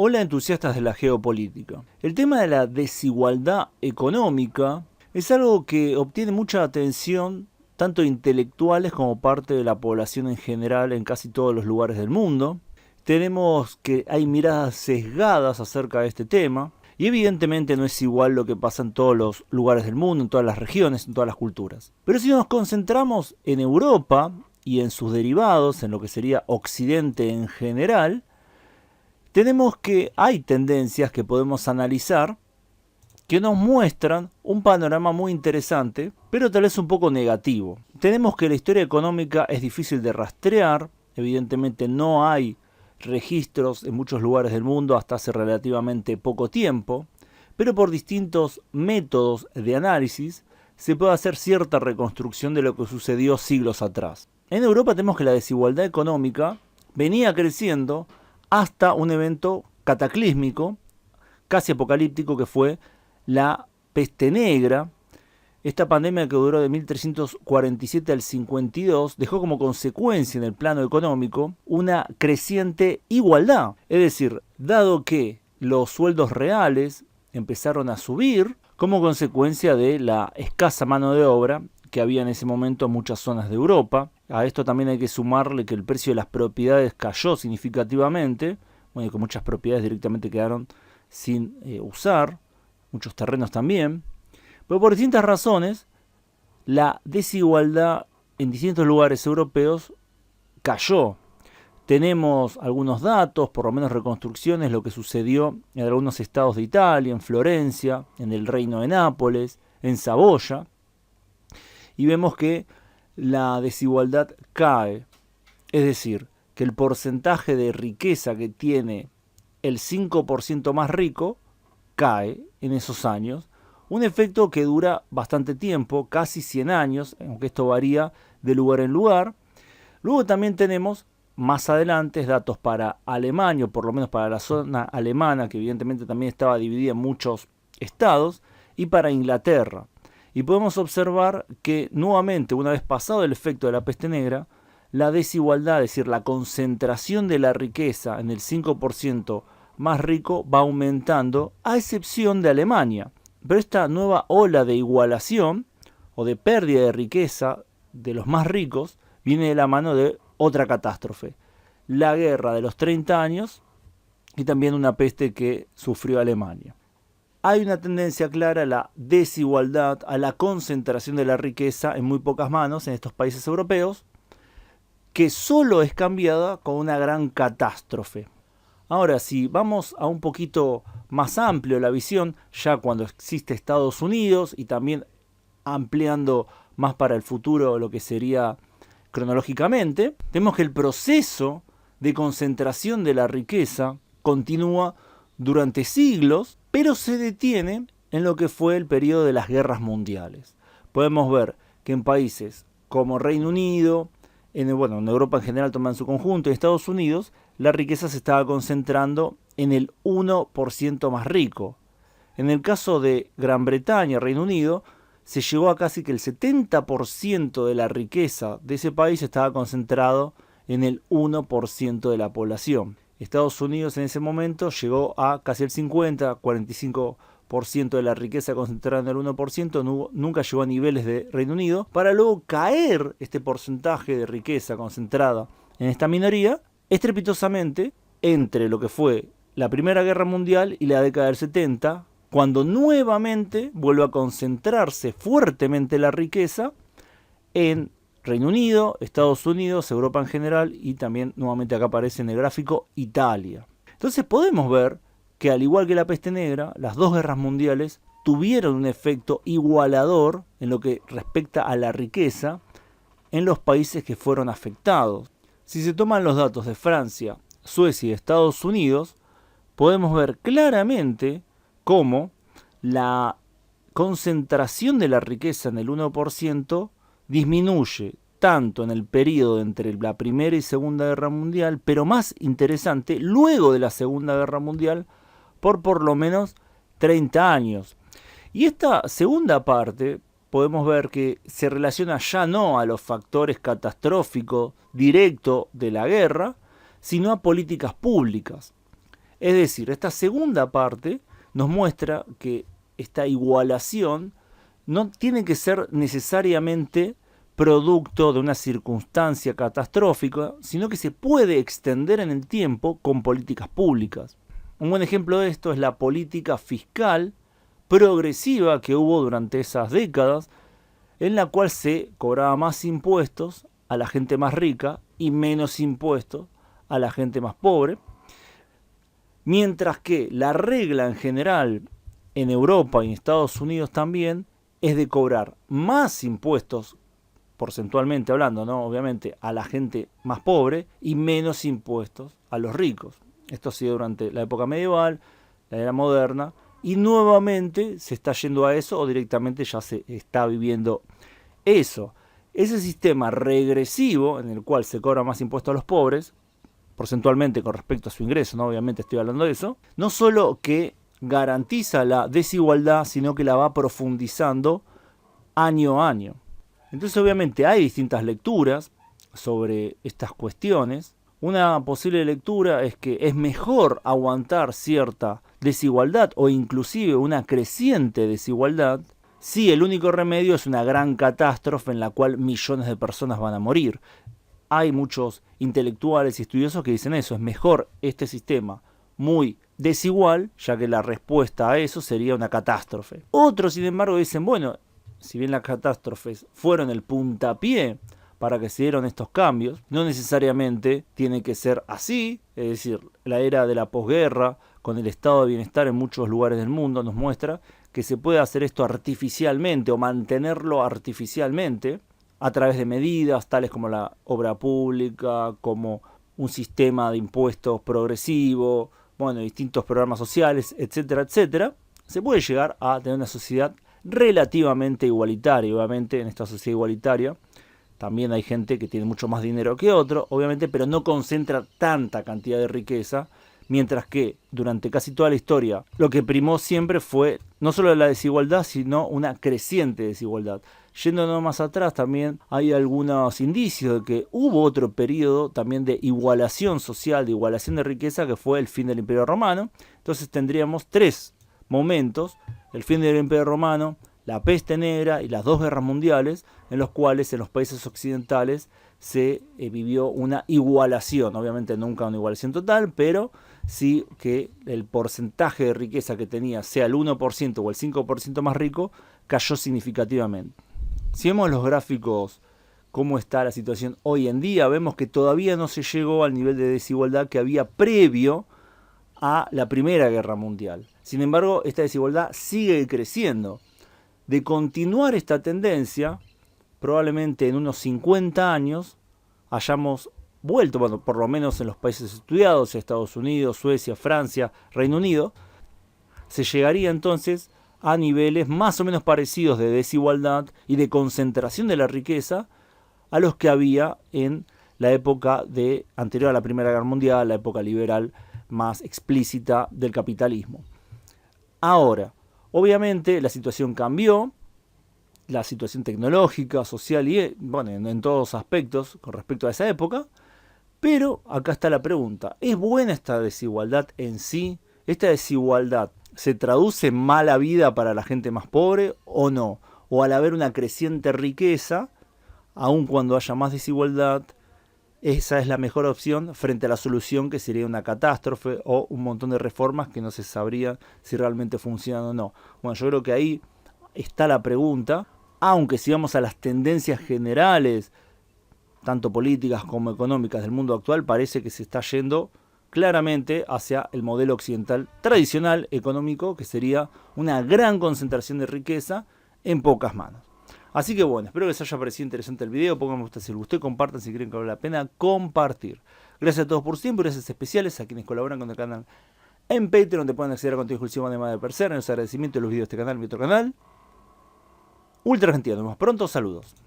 Hola entusiastas de la geopolítica. El tema de la desigualdad económica es algo que obtiene mucha atención tanto intelectuales como parte de la población en general en casi todos los lugares del mundo. Tenemos que hay miradas sesgadas acerca de este tema y evidentemente no es igual lo que pasa en todos los lugares del mundo, en todas las regiones, en todas las culturas. Pero si nos concentramos en Europa y en sus derivados, en lo que sería Occidente en general, tenemos que hay tendencias que podemos analizar que nos muestran un panorama muy interesante, pero tal vez un poco negativo. Tenemos que la historia económica es difícil de rastrear, evidentemente no hay registros en muchos lugares del mundo hasta hace relativamente poco tiempo, pero por distintos métodos de análisis se puede hacer cierta reconstrucción de lo que sucedió siglos atrás. En Europa tenemos que la desigualdad económica venía creciendo hasta un evento cataclísmico, casi apocalíptico, que fue la peste negra. Esta pandemia que duró de 1347 al 52 dejó como consecuencia en el plano económico una creciente igualdad. Es decir, dado que los sueldos reales empezaron a subir como consecuencia de la escasa mano de obra que había en ese momento en muchas zonas de Europa. A esto también hay que sumarle que el precio de las propiedades cayó significativamente, bueno, que muchas propiedades directamente quedaron sin usar, muchos terrenos también. Pero por distintas razones, la desigualdad en distintos lugares europeos cayó. Tenemos algunos datos, por lo menos reconstrucciones, lo que sucedió en algunos estados de Italia, en Florencia, en el Reino de Nápoles, en Saboya. Y vemos que la desigualdad cae. Es decir, que el porcentaje de riqueza que tiene el 5% más rico cae en esos años. Un efecto que dura bastante tiempo, casi 100 años, aunque esto varía de lugar en lugar. Luego también tenemos más adelante datos para Alemania, o por lo menos para la zona alemana, que evidentemente también estaba dividida en muchos estados, y para Inglaterra. Y podemos observar que nuevamente, una vez pasado el efecto de la peste negra, la desigualdad, es decir, la concentración de la riqueza en el 5% más rico va aumentando, a excepción de Alemania. Pero esta nueva ola de igualación o de pérdida de riqueza de los más ricos viene de la mano de otra catástrofe, la guerra de los 30 años y también una peste que sufrió Alemania. Hay una tendencia clara a la desigualdad, a la concentración de la riqueza en muy pocas manos en estos países europeos, que solo es cambiada con una gran catástrofe. Ahora, si vamos a un poquito más amplio la visión, ya cuando existe Estados Unidos y también ampliando más para el futuro lo que sería cronológicamente, vemos que el proceso de concentración de la riqueza continúa durante siglos, pero se detiene en lo que fue el periodo de las guerras mundiales. Podemos ver que en países como Reino Unido, en Europa en general toma en su conjunto, en Estados Unidos, la riqueza se estaba concentrando en el 1% más rico. En el caso de Gran Bretaña, Reino Unido, se llegó a casi que el 70% de la riqueza de ese país estaba concentrado en el 1% de la población. Estados Unidos en ese momento llegó a casi el 45% de la riqueza concentrada en el 1%, nunca llegó a niveles de Reino Unido, para luego caer este porcentaje de riqueza concentrada en esta minoría estrepitosamente entre lo que fue la Primera Guerra Mundial y la década del 70, cuando nuevamente vuelve a concentrarse fuertemente la riqueza en Reino Unido, Estados Unidos, Europa en general y también nuevamente acá aparece en el gráfico Italia. Entonces podemos ver que al igual que la peste negra, las dos guerras mundiales tuvieron un efecto igualador en lo que respecta a la riqueza en los países que fueron afectados. Si se toman los datos de Francia, Suecia y Estados Unidos, podemos ver claramente cómo la concentración de la riqueza en el 1% disminuye tanto en el periodo entre la Primera y Segunda Guerra Mundial, pero más interesante, luego de la Segunda Guerra Mundial, por lo menos 30 años. Y esta segunda parte podemos ver que se relaciona ya no a los factores catastróficos directos de la guerra, sino a políticas públicas. Es decir, esta segunda parte nos muestra que esta igualación no tiene que ser necesariamente producto de una circunstancia catastrófica, sino que se puede extender en el tiempo con políticas públicas. Un buen ejemplo de esto es la política fiscal progresiva que hubo durante esas décadas, en la cual se cobraba más impuestos a la gente más rica y menos impuestos a la gente más pobre, mientras que la regla en general en Europa y en Estados Unidos también es de cobrar más impuestos, porcentualmente hablando, ¿no? Obviamente, a la gente más pobre y menos impuestos a los ricos. Esto ha sido durante la época medieval, la era moderna, y nuevamente se está yendo a eso o directamente ya se está viviendo eso. Ese sistema regresivo en el cual se cobra más impuestos a los pobres, porcentualmente con respecto a su ingreso, ¿no? Obviamente estoy hablando de eso, no solo que garantiza la desigualdad, sino que la va profundizando año a año. Entonces obviamente hay distintas lecturas sobre estas cuestiones. Una posible lectura es que es mejor aguantar cierta desigualdad o inclusive una creciente desigualdad si el único remedio es una gran catástrofe en la cual millones de personas van a morir. Hay muchos intelectuales y estudiosos que dicen eso, es mejor este sistema muy desigual, ya que la respuesta a eso sería una catástrofe. Otros, sin embargo, dicen, bueno, si bien las catástrofes fueron el puntapié para que se dieran estos cambios, no necesariamente tiene que ser así, es decir, la era de la posguerra, con el estado de bienestar en muchos lugares del mundo, nos muestra que se puede hacer esto artificialmente o mantenerlo artificialmente a través de medidas tales como la obra pública, como un sistema de impuestos progresivo, bueno, distintos programas sociales, etcétera, etcétera. Se puede llegar a tener una sociedad relativamente igualitaria. Obviamente en esta sociedad igualitaria también hay gente que tiene mucho más dinero que otro, obviamente, pero no concentra tanta cantidad de riqueza, mientras que durante casi toda la historia lo que primó siempre fue no solo la desigualdad, sino una creciente desigualdad. Yéndonos más atrás también hay algunos indicios de que hubo otro periodo también de igualación social, de igualación de riqueza, que fue el fin del Imperio Romano. Entonces tendríamos tres momentos: el fin del Imperio Romano, la peste negra y las dos guerras mundiales, en los cuales en los países occidentales se vivió una igualación. Obviamente nunca una igualación total, pero sí que el porcentaje de riqueza que tenía, sea el 1% o el 5% más rico, cayó significativamente. Si vemos los gráficos, cómo está la situación hoy en día, vemos que todavía no se llegó al nivel de desigualdad que había previo a la Primera Guerra Mundial. Sin embargo, esta desigualdad sigue creciendo. De continuar esta tendencia, probablemente en unos 50 años hayamos vuelto, bueno, por lo menos en los países estudiados, Estados Unidos, Suecia, Francia, Reino Unido, se llegaría entonces a niveles más o menos parecidos de desigualdad y de concentración de la riqueza a los que había en la época anterior a la Primera Guerra Mundial, la época liberal más explícita del capitalismo. Ahora, obviamente la situación cambió, la situación tecnológica, social y bueno, en todos aspectos con respecto a esa época, pero acá está la pregunta: ¿es buena esta desigualdad en sí? ¿Esta desigualdad se traduce en mala vida para la gente más pobre o no? O al haber una creciente riqueza, aun cuando haya más desigualdad, esa es la mejor opción frente a la solución que sería una catástrofe o un montón de reformas que no se sabría si realmente funcionan o no. Bueno, yo creo que ahí está la pregunta, aunque si vamos a las tendencias generales, tanto políticas como económicas del mundo actual, parece que se está yendo claramente hacia el modelo occidental tradicional económico, que sería una gran concentración de riqueza en pocas manos. Así que bueno, espero que les haya parecido interesante el video. Pongan me gusta si les gustó y compartan si creen que vale la pena compartir. Gracias a todos por su tiempo, gracias especiales a quienes colaboran con el canal en Patreon, donde pueden acceder a contenido exclusivo además de Perser. En los agradecimientos de los videos de este canal, mi otro canal, Ultra Argentina. Nos vemos pronto, saludos.